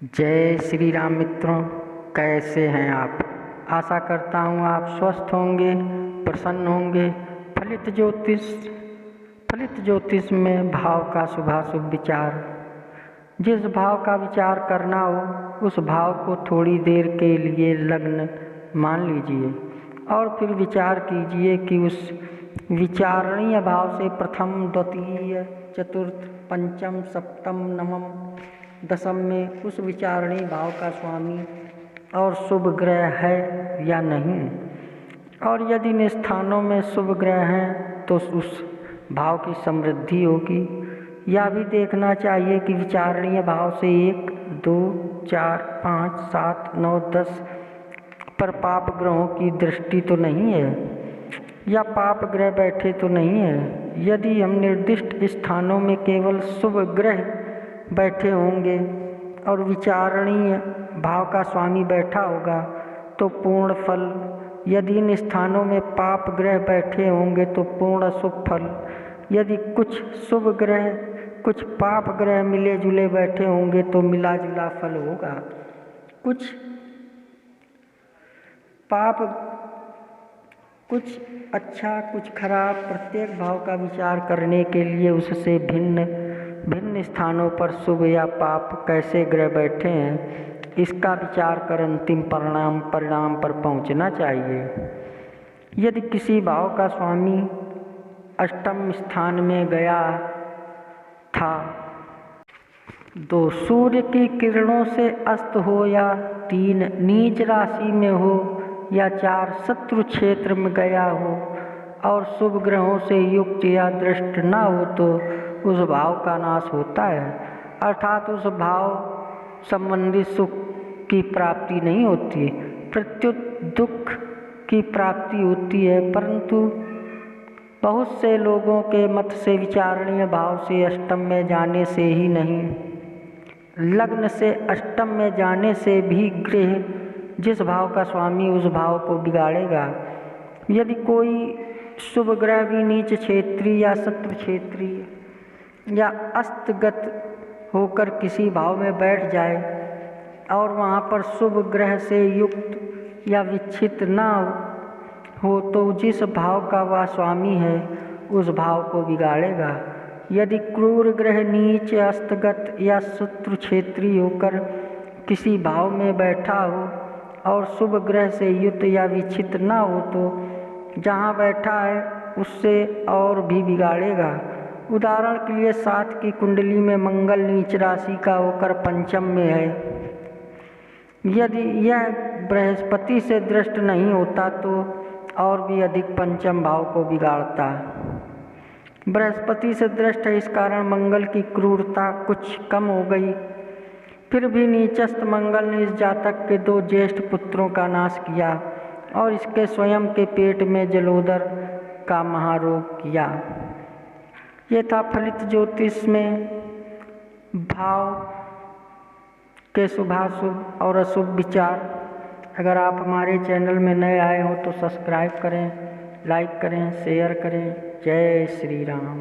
जय श्री राम मित्रों, कैसे हैं आप। आशा करता हूँ आप स्वस्थ होंगे, प्रसन्न होंगे। फलित ज्योतिष में भाव का शुभाशुभ विचार। जिस भाव का विचार करना हो उस भाव को थोड़ी देर के लिए लग्न मान लीजिए और फिर विचार कीजिए कि उस विचारणीय भाव से प्रथम, द्वितीय, चतुर्थ, पंचम, सप्तम, नवम, दशम में उस विचारणीय भाव का स्वामी और शुभ ग्रह है या नहीं, और यदि इन स्थानों में शुभ ग्रह हैं तो उस भाव की समृद्धि होगी। यह भी देखना चाहिए कि विचारणीय भाव से 1, 2, 4, 5, 7, 9, 10 पर पाप ग्रहों की दृष्टि तो नहीं है या पाप ग्रह बैठे तो नहीं है। यदि हम निर्दिष्ट स्थानों में केवल शुभ ग्रह बैठे होंगे और विचारणीय भाव का स्वामी बैठा होगा तो पूर्ण फल, यदि इन स्थानों में पाप ग्रह बैठे होंगे तो पूर्ण अशुभ फल, यदि कुछ शुभ ग्रह कुछ पाप ग्रह मिले जुले बैठे होंगे तो मिला जुला फल होगा। कुछ पाप, कुछ अच्छा, कुछ खराब, प्रत्येक भाव का विचार करने के लिए उससे भिन्न भिन्न स्थानों पर शुभ या पाप कैसे ग्रह बैठे हैं, इसका विचार कर अंतिम परिणाम पर पहुंचना चाहिए। यदि किसी भाव का स्वामी अष्टम स्थान में गया था, 2 सूर्य की किरणों से अस्त हो या 3 नीच राशि में हो या 4 शत्रु क्षेत्र में गया हो और शुभ ग्रहों से युक्त या दृष्ट न हो तो उस भाव का नाश होता है, अर्थात उस भाव संबंधी सुख की प्राप्ति नहीं होती, प्रत्युत दुख की प्राप्ति होती है। परंतु बहुत से लोगों के मत से विचारणीय भाव से अष्टम में जाने से ही नहीं, लग्न से अष्टम में जाने से भी ग्रह जिस भाव का स्वामी उस भाव को बिगाड़ेगा। यदि कोई शुभ ग्रह भी नीच क्षेत्रीय या शत्रु क्षेत्रीय या अस्तगत होकर किसी भाव में बैठ जाए और वहाँ पर शुभ ग्रह से युक्त या विच्छित न हो तो जिस भाव का वह स्वामी है उस भाव को बिगाड़ेगा। यदि क्रूर ग्रह नीच, अस्तगत या शत्रु क्षेत्रीय होकर किसी भाव में बैठा हो और शुभ ग्रह से युक्त या विच्छित न हो तो जहाँ बैठा है उससे और भी बिगाड़ेगा। उदाहरण के लिए 7 की कुंडली में मंगल नीच राशि का होकर पंचम में है, यदि यह बृहस्पति से दृष्ट नहीं होता तो और भी अधिक पंचम भाव को बिगाड़ता। बृहस्पति से दृष्ट है, इस कारण मंगल की क्रूरता कुछ कम हो गई। फिर भी नीचस्थ मंगल ने इस जातक के 2 ज्येष्ठ पुत्रों का नाश किया और इसके स्वयं के पेट में जलोदर का महारोग किया। ये था फलित ज्योतिष में भाव के शुभाशुभ और अशुभ विचार। अगर आप हमारे चैनल में नए आए हो तो सब्सक्राइब करें, लाइक करें, शेयर करें। जय श्री राम।